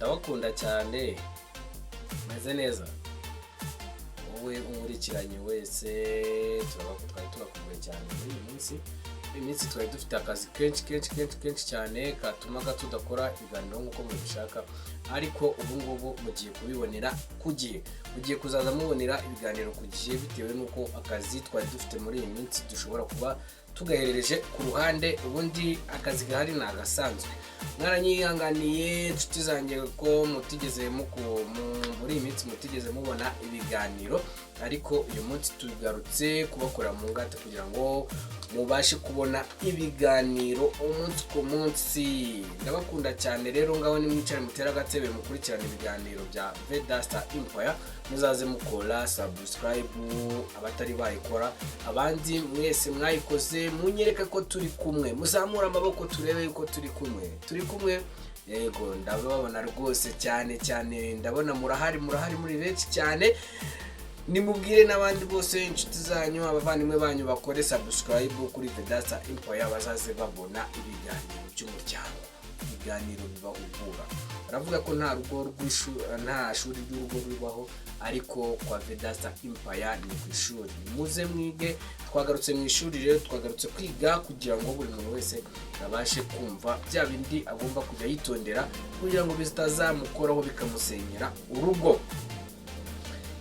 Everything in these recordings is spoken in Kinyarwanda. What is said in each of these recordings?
ndabakunda cyane meze neza wowe umurikiranye wese turakumbuye cyane muri iyi minsi twari dufite akazi kenshi cyane katumaga tudakora ibiganiro nk'uko mubishaka ariko ubu ngubu mugiye kubibonera ku gihe mugiye kuzaza mubonera ibiganiro ku gihe bitewe n'uko akazi twari dufite muri iyi minsi dushobora kuba tugaherereje ku ruhande ubundi akazi gahari ni agasanzwe mwaranyihanganiye inshuti zanjye ko mutigeze muri iyi minsi mutigeze mubona ibiganiro ariko uyu munsi tugarutse kubakora mu ngata kugira ngo mubashe kubona ibiganiro umunsi ku munsi. Ndabakunda cyane rero ngaho nimwicare mutera agatebe mukurikirana ibiganiro bya Impaka muzaze mukora subscribe abatari bayikora abandi mwese mwayikoze munyereka ko turi kumwe muzamura amaboko turebe yuko turi kumwe yego ndababona rwose cyane ndabona murahari muri benshi cyane nimubwire n'abandi bose inshuti zanyu abavandimwe banyu bakore subscribe kuri Impaka bazaze babona ibiganiro by'umuryango ibiganiro bibahugura baravuga ko nta shuri ry'urugo rubaho ariko kwa Impaka ni ku ishuri muze mwige twagarutse mu ishuri rero twagarutse kwiga kugira ngo buri muntu wese abashe kumva bya bindi agomba kujya yitondera kugira ngo bitazamukoraho bikamusenyera urugo.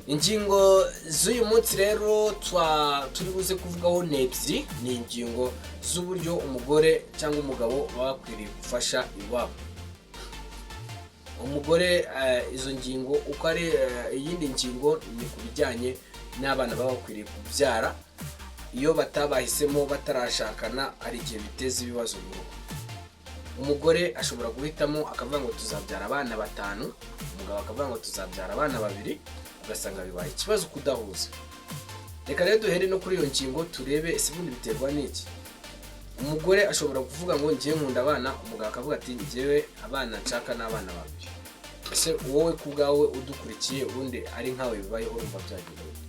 Ingingo z'uyu munsi rero turi buze kuvugaho nebyiri ni ingingo z'uburyo umugore cyangwa umugabo bakwiriye gufasha iwabo. Umugore izo ngingo uko ari iyindi ngingo ni kubijyanye n'abana bakwiriye kubyara iyo batabahisemo batarashakana ari igihe biteza ibibazo mu rugo. Umugore ashobora guhitamo akavuga ngo tuzabyara abana 5 umugabo akavuga ngo tuzabyara abana 2 ugasanga bibaye ikibazo kudahuza. Reka rero duhere no kuri iyo ngingo turebe ese bundi biterwa n'iki. Umugore ashobora kuvuga ngo ngiye nkunda abana umugabo akavuga ati ngiyewe abana nshaka n'abana 2. Ese wowe kubgawe udukurikiye ubundi ari nkawe bibayeho urumva byagenda gute?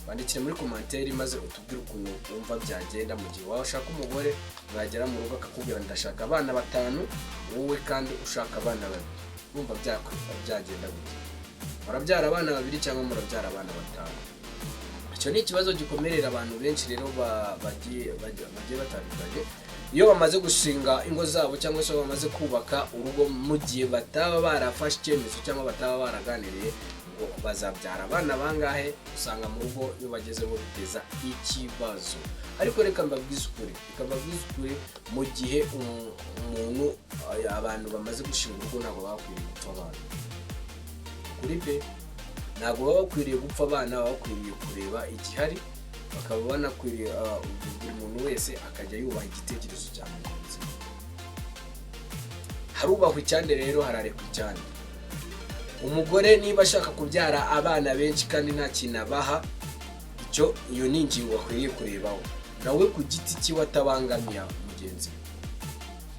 Bandikire muri commentaire maze utubwire ukuntu wumva byagenda mu gihe wawe ushaka umugore mwagera mu rugo akakubwira ndashaka abana 5 wowe kandi ushaka abana 2 urumva byagenda gute? Murabyara abana 2 cyangwa murabyara abana 5? Icyo ni ikibazo gikomerera abantu benshi rero bagiye batandukanye iyo bamaze gushinga ingo zabo cyangwa se bamaze kubaka urugo mu gihe bataba barafashe icyemezo cyangwa bataba baraganiriye ngo bazabyara abana bangahe usanga mu rugo iyo bagezeho biteza ikibazo. Ariko reka mbabwize ukuri mu gihe umuntu abantu bamaze gushinga urugo ntabwo bakwiriye gupfa abana kuri pe ntabwo baba bakwiriye gupfa abana bakwiriye kureba igihari bakaba banakwiriye buri muntu wese akajya yubaha igitekerezo cya mugenzi we. Harubahwa icyande rero hararekwa icyande. Umugore niba ashaka kubyara abana benshi kandi nta kintu abaha iyo ni ingingo akwiriye kurebaho nawe ku giti cyiwe atabangamiye mugenzi we.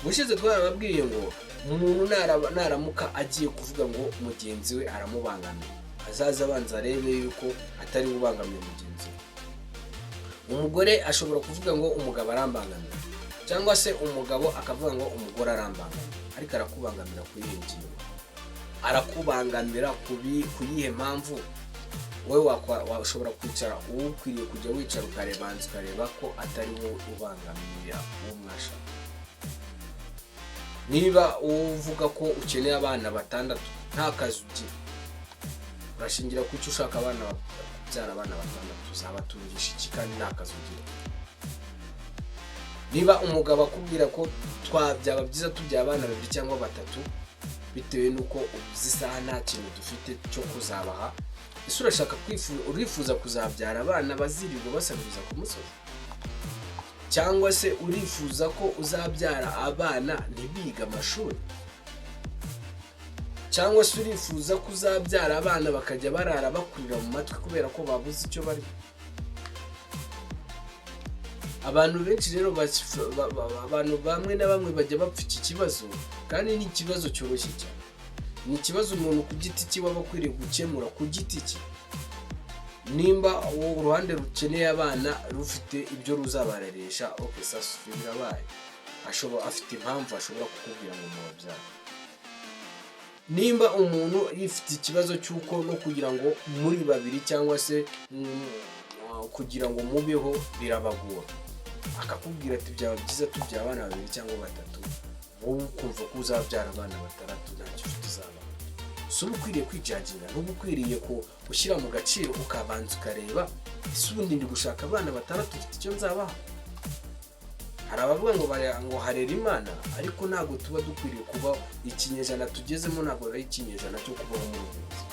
Bushize twarababwiye ngo umuntu naramuka agiye kuvuga ngo mugenzi we aramubangamiye azaza abanza arebe yuko atari ubangamiye mugenzi we. Umugore ashobora kuvuga ngo umugabo arambangamira cyangwa se umugabo akavuga ngo umugore arambangamira ariko arakubangamira kuri iyo ngingo. Arakubangamira kuyihe mpamvu wowe washobora kwicara ukwiriye kujya wicara ukareba ko atari wowe ubangamira uwo mwashaka. Niba uvuga ko ukeneye abana 6 nta kazi ugira urashingira ku cyo ushaka abana byara abana 6 uzabatungisha iki kandi nta kazi ugira. Niba umugabo akubwira ko byaba byiza tubyara abana 2 cyangwa 3 bitewe nuko uzisaha nta kintu dufite cyo kuzabaha ese urashaka urifuza kuzabyara abana bazirirwa basabiza ku musozi cyangwa se urifuza ko uzabyara abana ntibiga amashuri cyangwa se urifuza ko uzabyara abana bakajya barara bakurira mu matwi kubera ko babuze icyo bari. Abantu benshi rero abantu bamwe na bamwe bajya bapfa iki kibazo kandi ni ikibazo cyoroshye cyane. Ni ikibazo umuntu ku giti cye waba akwiriye gukemura ku giti cye. Nimba uruhande rukeneye abana rufite ibyo ruzabareresha sasa birabaye afite impamvu ashobora kukubwira ngo mubabyara. nimba umuntu yifite ikibazo cy'uko no kugira ngo muri babiri cyangwa se kugira ngo mubeho birabagora, akakubwira ati byaba byiza tubyara abana babiri cyangwa batatu, wowe ukumva ko uzabyara abana batandatu ntacyo ufite uzaba. Si uba ukwiriye kwijaginga, n'uba ukwiriye gushyira mu gaciro ukabanza ukareba ese ubundi ndi gushaka abana batandatu ufite icyo nzabaha. Hari abavuga ngo harera Imana, ariko ntabwo tuba dukwiriye kuba ikinyejana tugezemo, ntabwo ari ikinyejana cyo kubaho muri ubu buzima.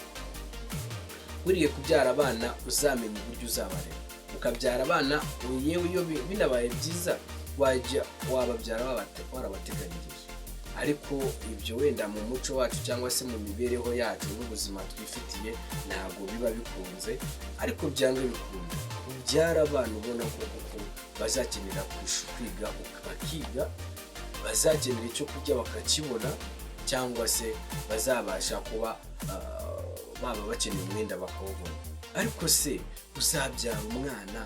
Ukwiriye kubyara abana uzamenya uburyo uzabarera, ukabyara abana yewe iyo binabaye byiza wababyara warabateganyirije. Ariko ibyo wenda mu muco wacu cyangwa se mu mibereho yacu n'ubuzima twifitiye ntabwo biba bikunze, ariko byanga bikunda ubyara abana ubona ko bazakenera kwiga bakiga, bazakenera icyo kurya bakakibona, cyangwa se bazabasha kuba baba bakeneye umwenda bakawubona. Ariko se uzabyara umwana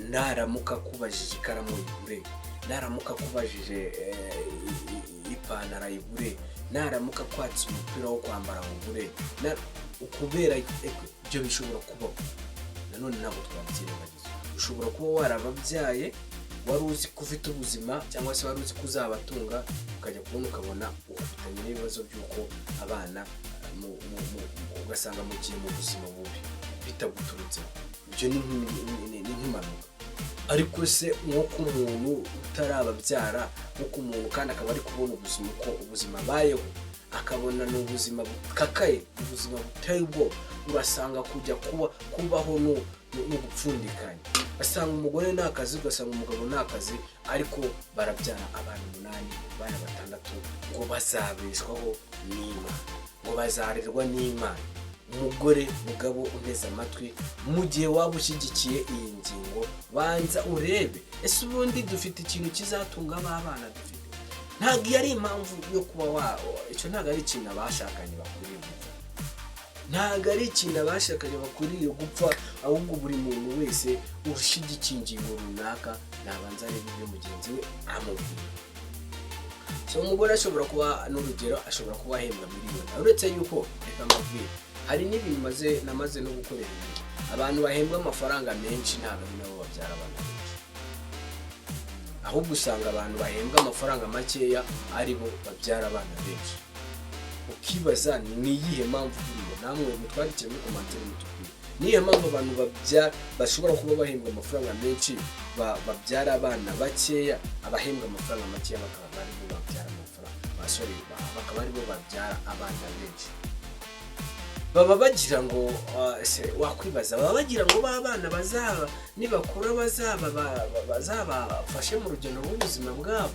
naramuka akubajije ikaramu y'ibure, naramuka akubajije ipantaro y'ibure, naramuka kwatsa umupira wo kwambara ubure, ukubera ibyo bishobora kubaho. Nanone ntabwo twabyirengagiza, ushobora kuba warababyaye wari uzi ko ufite ubuzima cyangwa se wari uzi ko uzabatunga, ukajya kubona ukabona ufitanye n'ibibazo by'uko abana ugasanga mugiye mu buzima bubi bitaguturutse. Ibyo ni nk'impanuka. Ariko se nk'uko umuntu utarababyara, nk'uko umuntu kandi akaba ari kubona ubuzima uko ubuzima abayeho, akabona ni ubuzima bukakaye, ubuzima buteye ubwoba, urasanga kujya kubaho no gupfundikanya. Asanga umugore nta kazi, ugasanga umugabo nta kazi, ariko barabyara abana 8, abana 6 ngo bazabeshwaho n'Imana, ngo bazarerwa n'Imana. Umugore mugabo uneze amatwi, mu gihe waba ushyigikiye iyi ngingo, banza urebe ese ubundi dufite ikintu kizatunga abana dufite. Ntabwo ari impamvu yo kuba icyo ntabwo ari ikintu abashakanye bakwiriye gupfa, ntabwo ari ikintu abashakanye bakwiriye gupfa, ahubwo buri muntu wese ushyigikiye ingingo runaka nabanza arebe ibyo mugenzi we amubwira. So umugore ashobora kuba n'urugero, ashobora kuba ahembwa miliyoni, uretse yuko reka mbabwire hari n'ibintu namaze no gukorera abantu bahembwa amafaranga menshi ntabwo ari nabo babyara abana benshi, ahubwo usanga abantu bahembwa amafaranga makeya ari bo babyara abana benshi. Ukibaza ni iyihe mpamvu iriyo? Namwe mutwandikire muri commentaire mutubwire niyihe mpamvu abantu bashobora kuba bahembwa amafaranga menshi babyara abana bakeya, abahembwa amafaranga makeya bakaba ari bo babyara bakaba ari bo babyara abana benshi. Baba bagira ngo wakwibaza, baba bagira ngo b'abana bazaba nibakura bazabafashe mu rugendo rw'ubuzima bwabo,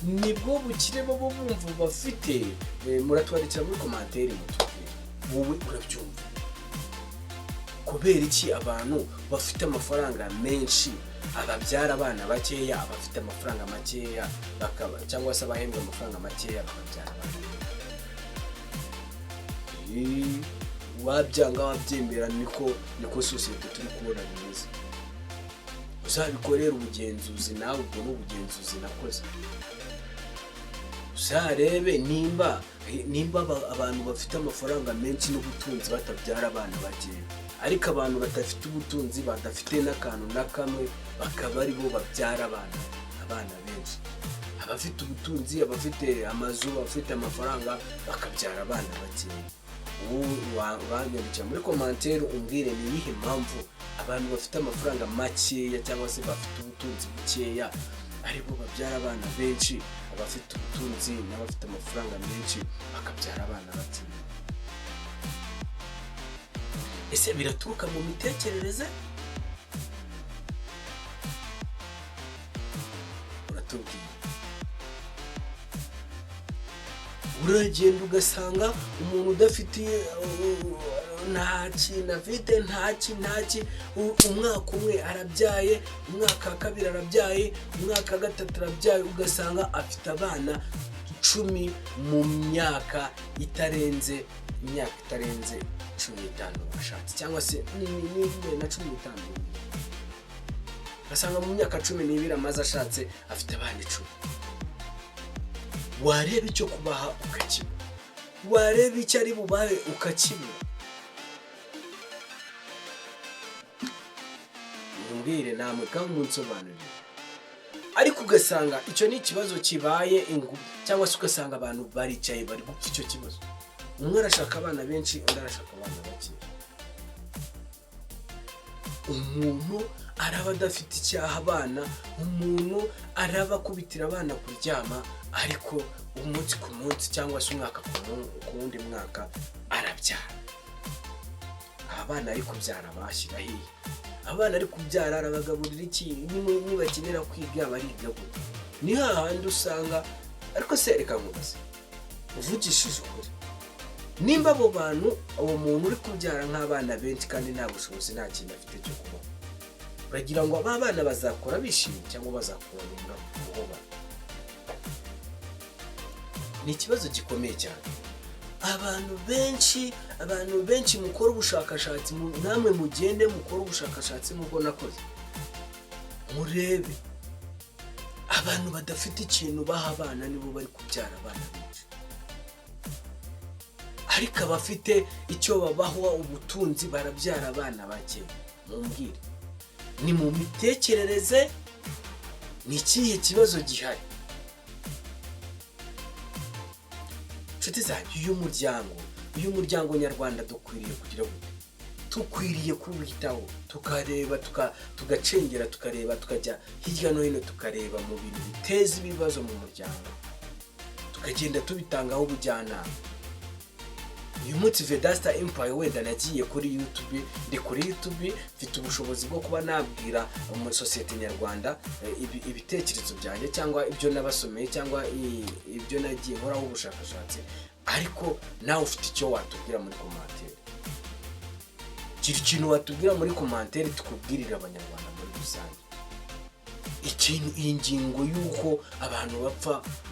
nibwo bukire bo bumva bafite. Muratwandikira muri commentaire mutubwire wowe urabyumva kubera iki abantu bafite amafaranga menshi ababyara abana bakeya, abafite amafaranga makeya cyangwa se abahembwa amafaranga makeya bakabyara abana. Wabyanga wabyemera niko sosiyete turi kubona bimeze. Uzabikorera ubugenzuzi nawe, ubwo n'ubugenzuzi nakoze. Uzarebe nimba abantu bafite amafaranga menshi n'ubutunzi batabyara abana bakeya, ariko abantu badafite ubutunzi, badafite n'akantu na kamwe, bakaba ari bo babyara abana benshi. Abafite ubutunzi, abafite amazu, abafite amafaranga bakabyara abana bakeya. Wanyandikira muri commentaire umbwire ni iyihe mpamvu abantu bafite amafaranga makeya cyangwa se bafite ubutunzi bukeya aribo babyara abana benshi, abafite ubutunzi n'abafite amafaranga menshi bakabyara abana bakeya. Ese biraturuka mu mitekerereze? Uratubwira. Uragenda ugasanga umuntu udafite nta kintu afite, ntaki umwaka umwe arabyaye, umwaka wa kabiri arabyaye, umwaka wa gatatu arabyaye, ugasanga afite abana 10 mu myaka itarenze 15 bashatse, cyangwa se ni na 15. Ugasanga mu myaka 12 amaze ashatse afite abana 10. Wareba icyo kubaha ukakibona, wareba icyo ari bubahe ukakibura. Mbwire namwe kandi munsobanurire. Ariko ugasanga icyo ni ikibazo kibaye cyangwa se ugasanga abantu baricaye bari gupfa icyo kibazo. Umwe arashaka abana benshi, undi arashaka abana bake. Umuntu araba adafite icyaha abana, umuntu araba akubitira abana kuryama, ariko umunsi ku munsi cyangwa se umwaka ku wundi mwaka arabyara. Abana ari kubyara bashyira hehe? Abana ari kubyara arabagaburira iki? Nibakenera kwiga bariga gute? Ni hahandi usanga. Ariko se reka nkubaze, uvugishije ukuri, nimba abo bantu, uwo muntu uri kubyara nk'abana benshi kandi nta bushobozi nta kintu afite cyo kubaho, uragira ngo aba bana bazakora bishimye cyangwa bazakura muhoba? Ni ikibazo gikomeye cyane. Abantu benshi mukora ubushakashatsi, namwe mugende mukora ubushakashatsi muko nakoze, murebe abantu badafite ikintu baha abana nibo bari kubyara abana benshi. Ariko abafite icyo babaho ubutunzi barabyara abana bake. Mumbwire, ni mu mitekerereze? Ni ikihe kibazo gihari? Nshuti zanjye, uyu muryango nyarwanda dukwiriye kugira gute? Tukwiriye kubitaho, tukareba tugacengera, tukareba tukajya hirya no hino, tukareba mu bintu biteza ibibazo mu muryango, tukagenda tubitangaho ubujyanama. Uyu munsi Vedasta Empire wenda nagiye kuri YouTube, ndi kuri YouTube mfite ubushobozi bwo kuba nabwira mu societe nyarwanda ibitekerezo byanjye cyangwa ibyo nabasomeye cyangwa ibyo nagiye nkoraho ubushakashatsi. Ariko nawe ufite icyo watubwira muri commentaire. Gira ikintu watubwira muri commentaire tukubwirira abanyarwanda muri rusange. Iyi ngingo y'uko abantu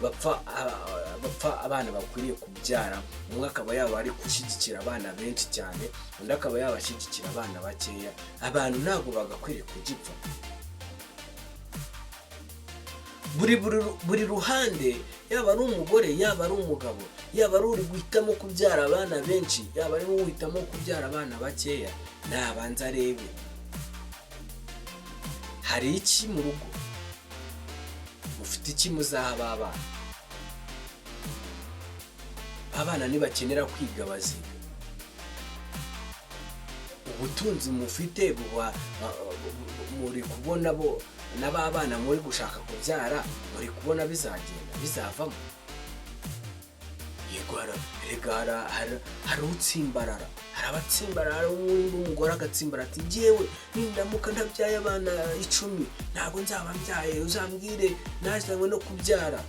bapfa abana bakwiriye kubyara, umwe akaba yaba ari gushyigikira abana benshi cyane, undi akaba yabashyigikira abana bakeya. Abantu ntabwo bagakwiriye kugipfa. Buri ruhande, yaba ari umugore, yaba ari umugabo, yaba ari uri guhitamo kubyara abana benshi, yaba ari guhitamo kubyara abana bakeya, nabanza arebe hari iki mu rugo, mufite iki muzaha abana. Abana nibakenera kwiga baziga. Ubutunzi mufite muri kubona bo n'abana muri gushaka kubyara, muri kubona bizagenda bizavamo. Yego hari utsimbarara, hari abatsimbarara. Umugore agatsimbara ati njyewe nindamuka ntabyaye abana 10 ntabwo nzaba mbyaye, uzambwire nazanywe no kubyara.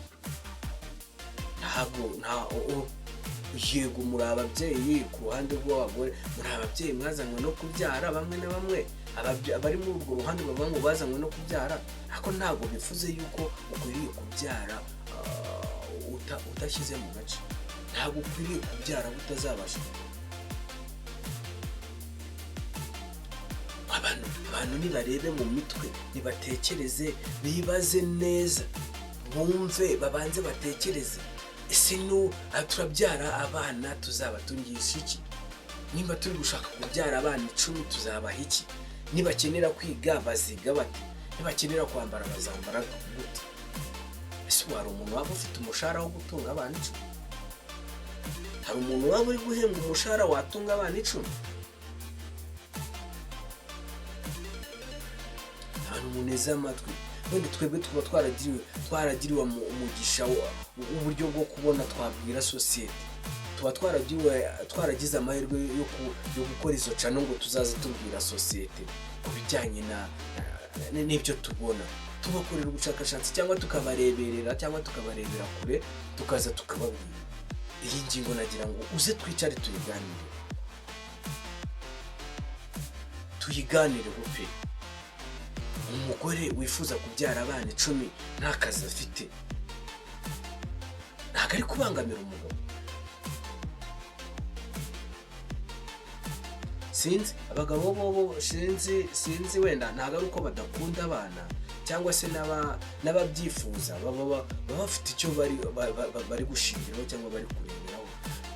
Yego muri ababyeyi ku ruhande rw'abagore, muri ababyeyi mwazanywe no kubyara. Bamwe na bamwe abari muri urwo ruhande bavuga ngo bazanywe no kubyara, ariko ntabwo bivuze yuko ukwiriye kubyara udashyize mu gace. Ntabwo ukwiriye kubyara utazabasha. Abantu nibarebe mu mitwe, nibatekereze, bibaze neza, bumve, babanze batekereze. Ese turabyara abana tuzaba tungisha iki? Nimba turi gushaka kubyara abana 10 tuzabaha iki? Nibakenera kwiga baziga bate? Nibakenera kwambara bazambara gute? Ese wari umuntu waba ufite umushahara wo gutunga abana 10? Hari umuntu waba uri guhembwa umushahara watunga abana 10? Abantu muneza amatwi, wenda twebwe tuba twaragiriwe umugisha uburyo bwo kubona twabwira societe, tuba twaragize amahirwe yo gukora izo cano ngo tuzaze tubwira societe ku bijyanye n'ibyo tubona, tubakorera ubushakashatsi cyangwa tukabareberera cyangwa tukabarebera kure, tukaza tukababwira. Iyi ngingo nagira ngo uze twicare tuyiganire gupe. Umugore wifuza kubyara abana 10 nta kazi afite, ntabwo ari kubangamira umugabo. Sinzi abagabo bo sinzi wenda ntabwo ari uko badakunda abana cyangwa se n'ababyifuza, baba bafite icyo bari gushingiraho cyangwa bari kureberaho,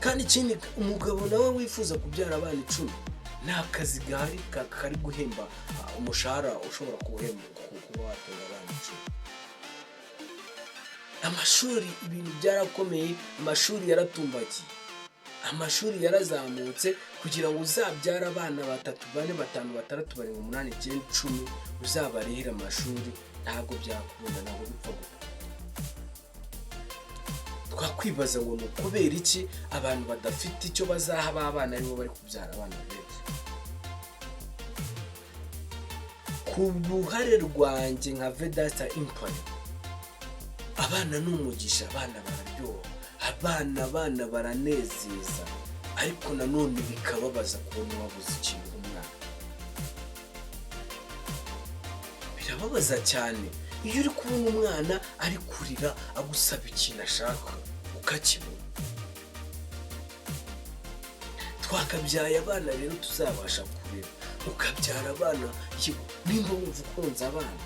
kandi ikindi umugabo nawe wifuza kubyara abana 10 nta kazi gahari kari guhemba umushahara ushobora kuhemba kuba watunga abana 10. Amashuri ibintu byarakomeye, amashuri yaratumbagiye, amashuri yarazamutse kugira ngo uzabyara abana 3 4 5 6 7 8 9 10 uzabarihira amashuri ntago byakunda, ntago bipfa gute. Twakwibaza ngo ni kubera iki abantu badafite icyo bazaha abana aribo bari kubyara abana benshi. Ku ruhare rwanjye nka Vedasta Impaka, abana ni umugisha, abana bararyoha, abana baranezeza, ariko nanone bikababaza kubona wabuze ikintu umwana. Birababaza cyane iyo uri kubona umwana ari kurira agusaba ikintu ashaka ukakibona. Twakabyaye abana rero tuzabasha kurera, ukabyara abana nimba wumva ukunze abana,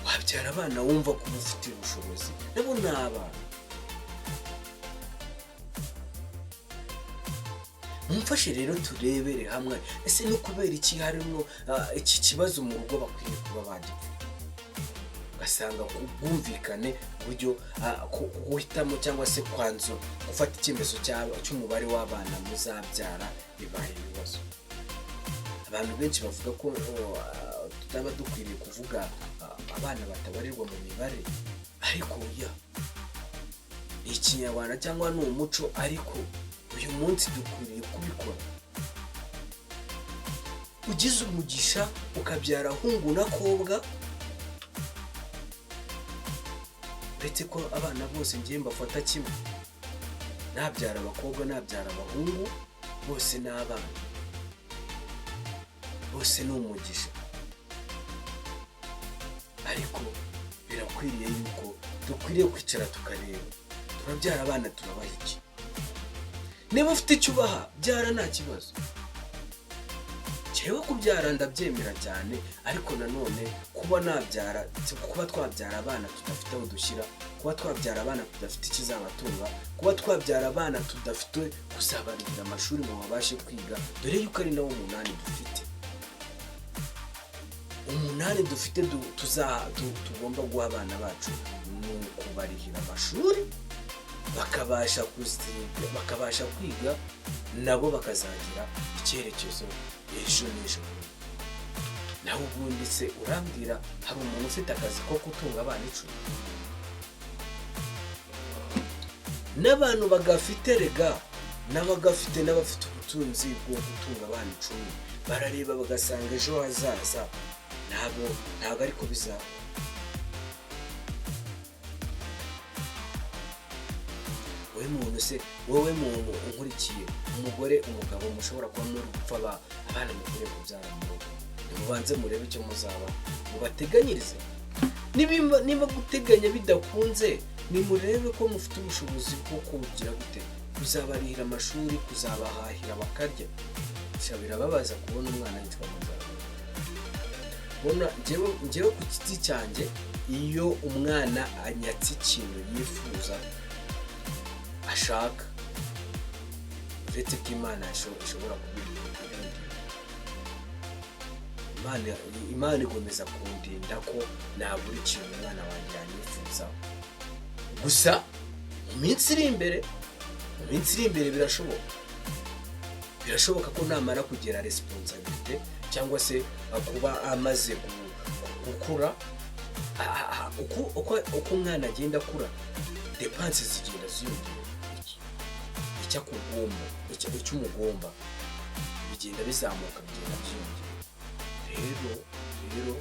wabyara abana wumva ko ufite ubushobozi, nabo ni abana. Mumfashe rero turebere hamwe, ese ni kubera iki harimo iki kibazo mu rugo bakwiye kuba bagipfa. Ugasanga ubwumvikane uburyo guhitamo cyangwa se kwanzura gufata icyemezo cy'umubare w'abana muzabyara bibaye ibibazo. Abantu benshi bavuga ko tutaba dukwiriye kuvuga abana batabarirwa mu mibare, ariko ni ikinyarwanda cyangwa ni umuco, ariko uyu munsi dukwiriye kubikora. Ugize umugisha ukabyara hungu na kobwa, uretse ko abana bose ngiye mbafata kimwe, nabyara abakobwa nabyara abahungu, bose ni abana, bose ni umugisha. Ariko birakwiriye yuko dukwiriye kwicara tukareba turabyara abana turabaha iki. Niba ufite icyo ubaha byara nta kibazo. Cyewe kubyara ndabyemera cyane, ariko nanone kuba twabyara abana tudafite aho dushyira, kuba twabyara abana tudafite ikizabatunga, kuba twabyara abana tudafite kuzabarihira amashuri ngo babashe kwiga, dore yuko ari nawo 8 dufite. 8 dufite tugomba guha abana bacu ni ukubarihira amashuri, bakabasha kwiga, nabo bakazagira icyerekezo ejo n'ejo. Naho ubundi se urambwira hari umuntu ufite akazi ko gutunga abana 10? N'abantu bagafite rega, n'abafite ubutunzi bwo gutunga abana 10 barareba bagasanga ejo hazaza ntabwo ariko bizaba. Wowe muntu unkurikiye, umugore umugabo mushobora kuba muri gupfa abana mukwiye kubyara mu rugo, mubanze murebe icyo muzaba, mubateganyirize. Niba guteganya bidakunze, nimurebe ko mufite ubushobozi bwo kugira gute kuzabarihira amashuri, kuzabahahira bakarya. Birababaza kubona umwana yitwa bazarerwa. Njyewe ku giti cyanjye, iyo umwana anyatse ikintu yifuza ashaka, uretse ko Imana ishobora kubirindira. Imana igomeza kundinda ko nabura ikintu umwana wanjye yanyifuza. Gusa mu minsi iri imbere birashoboka ko namara kugera responsabilité cyangwa se kuba amaze gukura, uko umwana agenda akura, dépenses zigenda ziyongera. Icy'umugomba bigenda bizamuka, bigenda byiyongera. Rero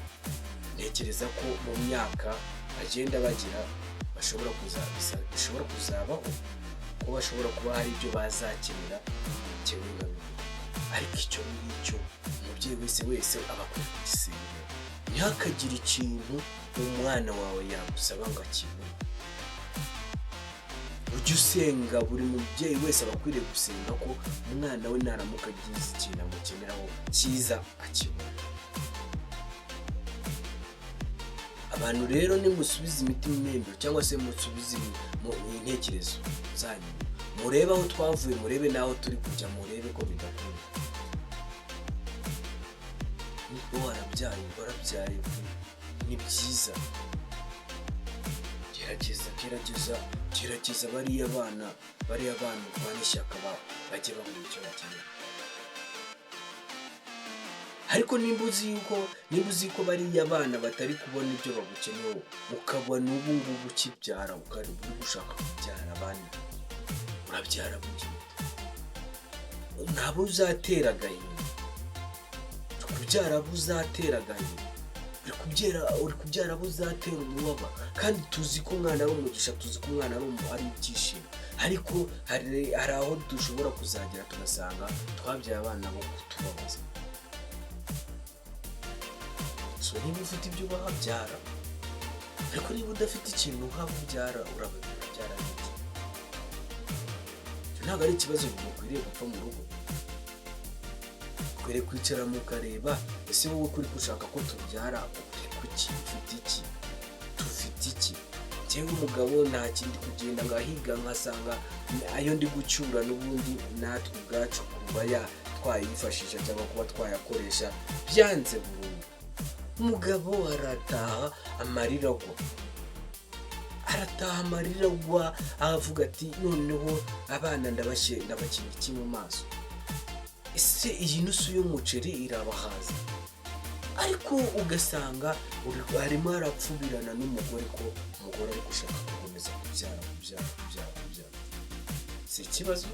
ntekereza ko mu myaka bagenda bagira bishobora kuzabaho, ko bashobora kuba hari ibyo bazakenera bitewe na bimwe. Ariko icyo ngicyo umubyeyi wese aba akwiye kugisengera. Ntihakagire ikintu umwana wawe yagusaba ngo akibone. Ujye usenga, buri mubyeyi wese aba akwiriye gusenga ko umwana we naramuka agize ikintu amukeneraho cyiza akibona. Abantu rero nimusubize imitima imembero cyangwa se musubize mu intekerezo zanyu, murebe aho twavuye, murebe naho turi kujya, murebe ko bidakunda. Niko warabyaye ni byiza. Gerageza bariya bana urwana ishyaka bajye babona icyo bakeneye. Ariko nimba uzi ko bariya bana batari kubona ibyo bagukeneyeho, ukabona ubu ngubu ukibyara, uri gushaka kubyara abana, urabyara bugira ntabwo uzatera agahinda. Kubyara buzatera agahinda, uri kubyara buzatera umubaba. Kandi tuzi ko umwana ari umugisha, tuzi ko umwana ari ibyishimo. Ariko hari aho dushobora kuzagera tugasanga twabyaye abana bo kutubabaza. So niba ufite ibyo ubabyara, ariko niba udafite ikintu uhabyara, urabyara n'iki? Ntabwo ari ikibazo gikwiriye gupfa mu rugo. Ukwiriye kwicara mukareba, ese wowe kuri gushaka ko tubyara kuki? Tufite iki? Njyewe umugabo nta kindi kugenda ngahiga nkasanga ayo ndi gucyura n'ubundi natwe ubwacu kuba twayifashisha cyangwa kuba twayakoresha byanze burundu. Umugabo arataha amarira agwa, avuga ati noneho abana ndabakina iki mu maso? Ese iyi nusu y'umuceri irabahaza? Ariko ugasanga harimo arapfubirana n'umugore, ko umugore ari gushaka gukomeza kubyara. Si ikibazo?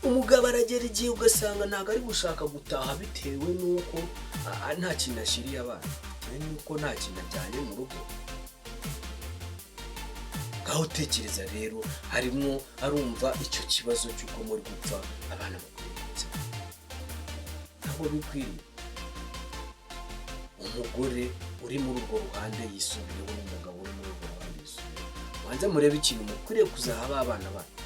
Umugabo aragera igihe ugasanga ntabwo ari gushaka gutaha bitewe n'uko nta kintu ashyiriye abana, bitewe n'uko nta kintu ajyanye mu rugo. Ngaho utekereza rero, harimo arumva icyo kibazo cy'uko muri gupfa abana bakwiriye. Ntabwo bikwiriye. Umugore uri muri urwo ruhande yisubiyeho n'umugabo uri muri urwo ruhande yisubiyeho. Wanze murebe ikintu mukwiriye kuzaha abana banyu.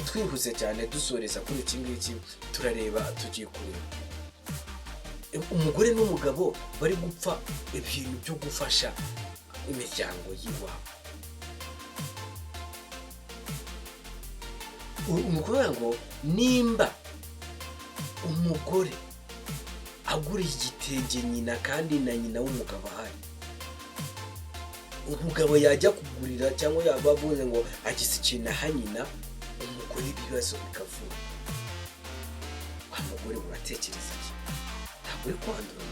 Twihuse cyane dusoreza kuri iki ngiki, turareba tugiye kureba umugore n'umugabo bari gupfa ibintu byo gufasha imiryango y'iwabo. Umugore ngo nimba umugore agura igitenge nyina kandi na nyina w'umugabo ahari, umugabo yajya kugurira cyangwa yaba avuze ngo agize ikintu aha nyina, umugore ibibazo bikavura. Wa mugore uratekereza iki? Ntabwo uri kwandura,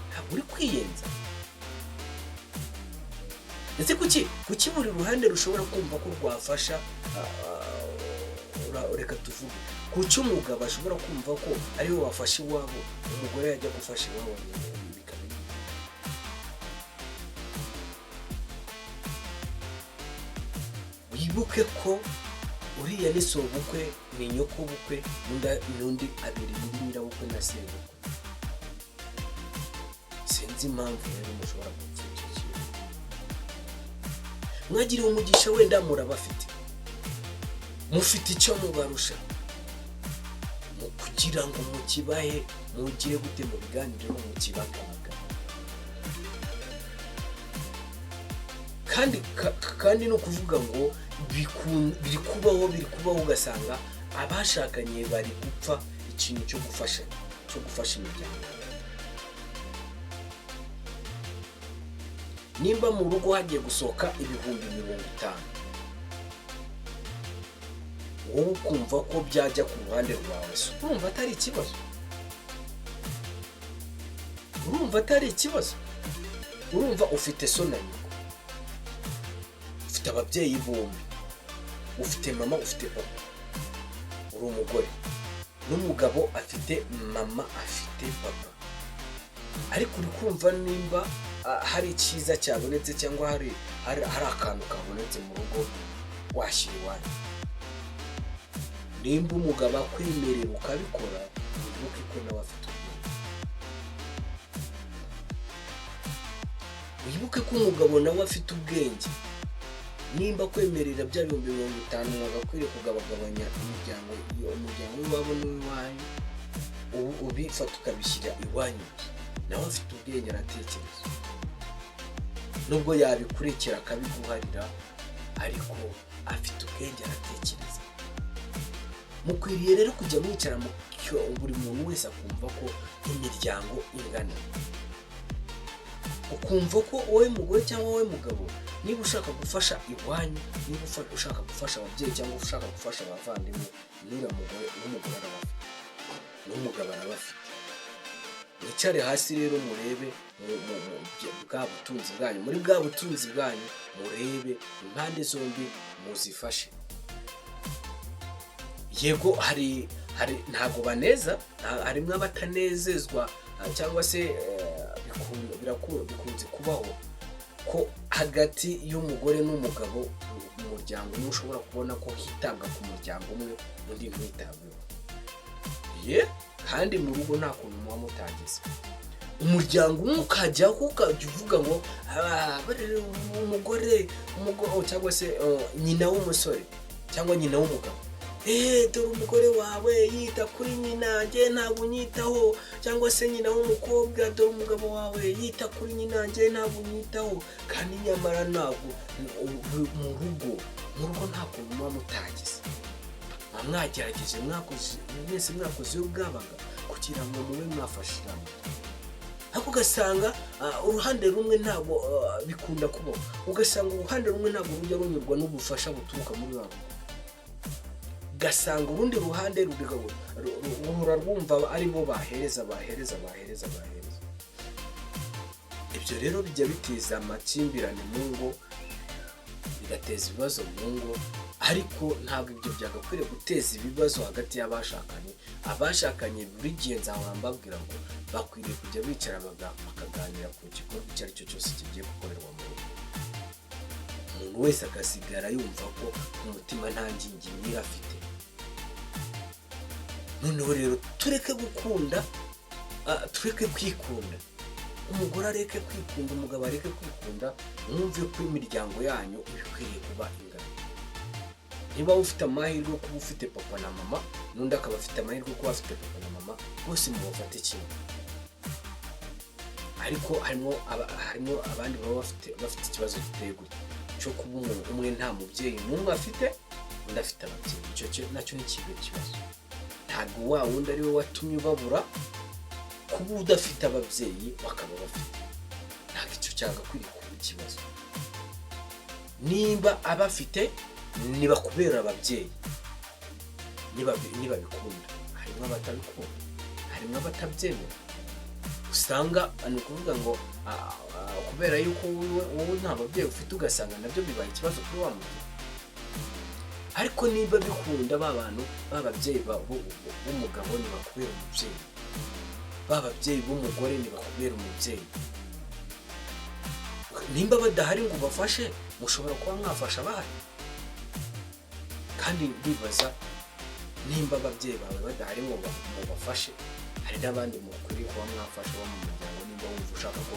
ntabwo uri kwiyenza. Ese kuki buri ruhande rushobora kumva ko rwafasha? Reka tuvuge, kuki umugabo ashobora kumva ko ariwe wafasha iwabo, umugore yajya gufasha iwabo bikabiri? Wibuke ko uriya ni sobukwe, ni nyokobukwe, n'undi abiri muri nyirabukwe na sebukwe. Sinzi impamvu rero mushobora kugira icyo kintu. Mwagiriye umugisha wenda murabafite, mufite icyo mubarusha, kugira ngo mukibahe, mugire gute mu biganiro mukibagabaga. Kandi no kuvuga ngo biri kubaho ugasanga abashakanye bari gupfa ikintu cyo gufasha imiryango. Nimba mu rugo hagiye gusohoka 50,000, wowe ukumva ko byajya ku ruhande rwawe, urumva atari ikibazo? Urumva ufite so na nyoko, ufite ababyeyi bombi, ufite mama, ufite papa, uri umugore, n'umugabo afite mama, afite papa. Ariko uri kumva nimba hari icyiza cyabonetse cyangwa hari akantu kabonetse mu rugo, washyira iwanyu. Nimba umugabo akwemerera ukabikora, wibuke ko nawe afite ubwenge. Wibuke ko umugabo nawe afite ubwenge. Nimba kwemerera bya 50,000 mwagakwiriye kugabagabanya umuryango w'iwabo n'uwanyu, ubifata ukabishyira iwanyu. Nawe afite ubwenge, aratekereza. nubwo yabikurikira akabiguharira ariko afite ubwenge aratekereza. Mukwiriye rero kujya mwicara mu buri muntu wese akumva ko imiryango ingana, ukumva ko wowe mugore cyangwa wowe mugabo niba ushaka gufasha iwanyu, niba ushaka gufasha ababyeyi cyangwa ushaka gufasha abavandimwe, n'uriya mugore n'umugore arabafite n'umugabo arabafite. Mwicare hasi rero murebe bwa butunzi bwanyu, muri bwa butunzi bwanyu murebe impande zombi muzifashe. Yego hari ntago baneza, harimo abatanezezwa cyangwa se bikunze kubaho ko hagati y'umugore n'umugabo mu muryango umwe ushobora kubona ko hitabwa ku muryango umwe undi ntitabweho. Kandi mu rugo nta kuntu muba mutagize umuryango umwe ukajya uvuga ngo umugore cyangwa se nyina w'umusore cyangwa nyina w'umugabo, dore umugore wawe yita kuri nyina, njye ntabwo unyitaho, cyangwa se nyina w'umukobwa, dore umugabo wawe yita kuri nyina, njye ntabwo unyitaho. Kandi nyamara ntabwo mu rugo nta kuntu muba mutagize. Mwagerageje mwese mwakoze iyo bwabaga kugira ngo mube mwafashiramo, ariko ugasanga uruhande rumwe ntabwo bikunda kubaho, ugasanga uruhande rumwe ntabwo rujya runyurwa n'ubufasha buturuka muri wabo, ugasanga urundi ruhande ruhora rwumva ari bo bahereza. Ibyo rero bijya biteza amakimbirane mu ngo, bigateza ibibazo mu ngo, ariko ntabwo ibyo byagakwiriye guteza ibibazo hagati y'abashakanye. Abashakanye buri gihe nzahora mbabwira ngo bakwiriye kujya bicara bakaganira ku gikorwa icyo ari cyo cyose kigiye gukorerwa mu rugo. Umuntu wese agasigara yumva ko ku mutima nta ngingimira afite. Noneho rero tureke gukunda, tureke kwikunda. Umugore areke kwikunda, umugabo areke kwikunda, mwumve ko imiryango yanyu ikwiriye kuba ingana. Niba ufite amahirwe kuba ufite papa na mama, n'undi akaba afite amahirwe kuba afite papa na mama, bose mubafate kimwe. Ariko harimo abandi baba bafite ikibazo giteye gutya cyo kuba umuntu umwe nta mubyeyi n'umwe afite, undi afite ababyeyi. Icyo nacyo ni ikibazo. Ntabwo wa wundi ari we watumye babura kuba udafite ababyeyi bakaba bafite. Ntabwo icyo cyagakwiriye kuba ikibazo. Niba abafite nibakubera ababyeyi, nibabikunda. Harimo abatabikunda, harimo abatabyemera. Usanga ni ukuvuga ngo kubera yuko wowe nta babyeyi ufite, ugasanga nabyo bibaye ikibazo kuri wa muntu. Ariko niba bikunda bantu b'ababyeyi b'umugabo nibakubera umubyeyi, b'ababyeyi b'umugore nibakubera umubyeyi. Nimba badahari ngo ubafashe, mushobora kuba mwafasha bahari. Kandi ndibaza nimba ababyeyi bawe badahari ngo mubafashe, hari n'abandi mukwiriye kuba mwafasha bo mu muryango. Nimba wumva ushaka ko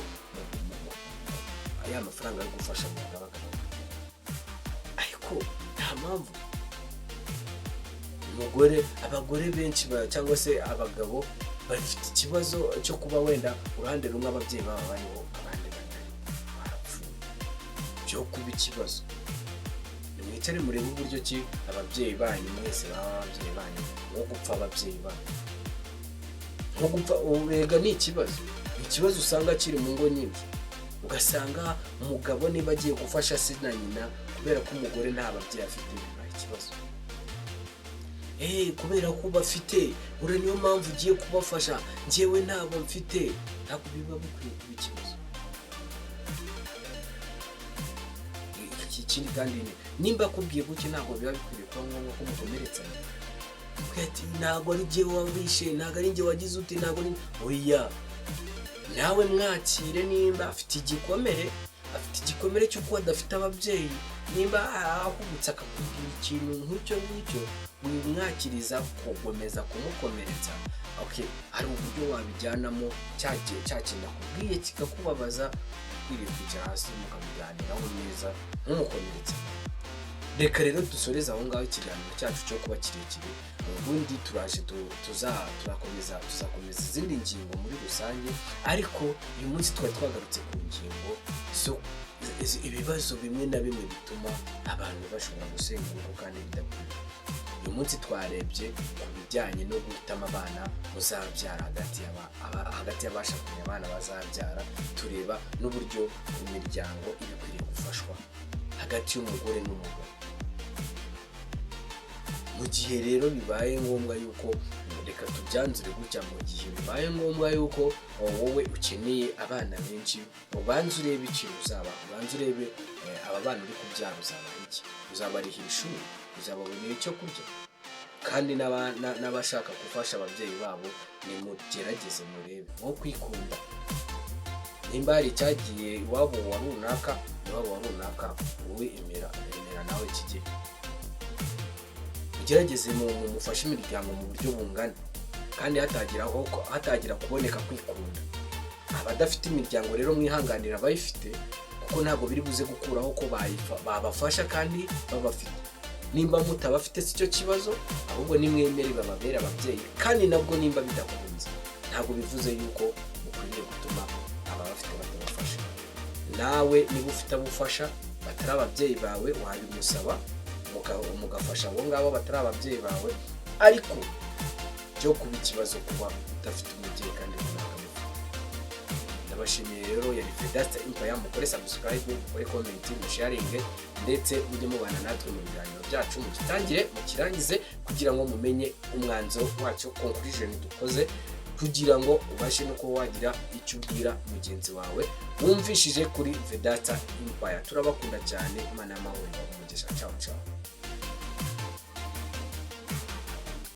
aya mafaranga yo gufasha mwagabagana, ariko nta mpamvu. Abagore benshi cyangwa se abagabo bafite ikibazo cyo kuba wenda uruhande rumwe ababyeyi baba bariho, abandi barapfuye. Byo kuba ikibazo. Nimwicare murebe uburyo ki ababyeyi banyu mwese baba ababyeyi banyu, nko gupfa ababyeyi banyu, nko gupfa urega ni ikibazo usanga kiri mu ngo nyinshi. Ugasanga umugabo niba agiye gufasha se na nyina kubera ko umugore nta babyeyi afite, bibaye ikibazo. Kubera ko bafite ure niyo mpamvu ugiye kubafasha, njyewe ntabwo mfite. Ntabwo biba bikwiye kuba ikibazo. Ikindi kandi nimba akubwiye gutya, ntabwo biba bikwiriye kuba ngombwa ko mukomeretsa. Ntabwo ari njye wabishe, ntabwo ari njye wagize uti, ntabwo ari oya. Nawe mwakire. Nimba afite igikomere cy'uko adafite ababyeyi, nimba ahubutse akakubwira ikintu nk'icyo ngicyo, wimwakiriza kugomeza kumukomeretsa. Hari uburyo wabijyanamo, cya kintu akubwiye kikakubabaza, ukwiriye kujya hasi mukamuganiraho neza ntumukomeretse. Reka rero dusoreze aho ngaho ikiganiro cyacu cyo kuba kirekire. Ubundi tuzakomeza izindi ngingo muri rusange, ariko uyu munsi twari twagarutse ku ngingo ibibazo bimwe na bimwe bituma abantu bashobora gusenguka kandi bidakwiye. Uyu munsi twarebye ku bijyanye no guhitamo abana muzabyara hagati y'abashakanye, abana bazabyara. Tureba n'uburyo imiryango iba ikwiriye gufashwa hagati y'umugore n'umugabo. Mu gihe rero bibaye ngombwa yuko, reka tubyanzure gutya, mu gihe bibaye ngombwa yuko wowe ukeneye abana benshi, ubanze urebe ikintu uzaba, ubanze urebe aba bana uri kubyara uzabaha iki, uzabarihira ishuri, uzababonera icyo kurya. Kandi n'abashaka gufasha ababyeyi babo, nimugerageze murebe, nko kwikunda. Nimba hari icyagiye iwabo wa runaka, wowe emera nawe kigiye. Ugerageze mufashe imiryango mu buryo bungana, kandi hatagira kuboneka kwikunda. Abadafite imiryango rero mwihanganira abayifite, kuko ntabwo biri buze gukuraho ko babafasha kandi babafite. Nimba mutabafite si cyo kibazo, ahubwo nimwemere bababera ababyeyi. Kandi nabwo nimba bidakunze, ntabwo bivuze yuko mukwiriye gutuma ababafite batabafasha. Nawe niba ufite abufasha batari ababyeyi bawe, wabimusaba mugafasha abo ngabo batari ababyeyi bawe. Ariko byo kuba ikibazo kuba udafite umubyeyi kandi ntakamufite. Ndabashimiye rero, yari Impaka, mukore subscribe, mukore comment, musharinge, ndetse mujye mubana natwe mu biganiro byacu, mugitangire mukirangize, kugira ngo mumenye umwanzuro wacyo, conclusion dukoze, kugira ngo ubashe no kuba wagira icyo ubwira mugenzi wawe wumvishije kuri Impaka. Turabakunda cyane, Imana y'amahoro umugisha. Ciao ciao.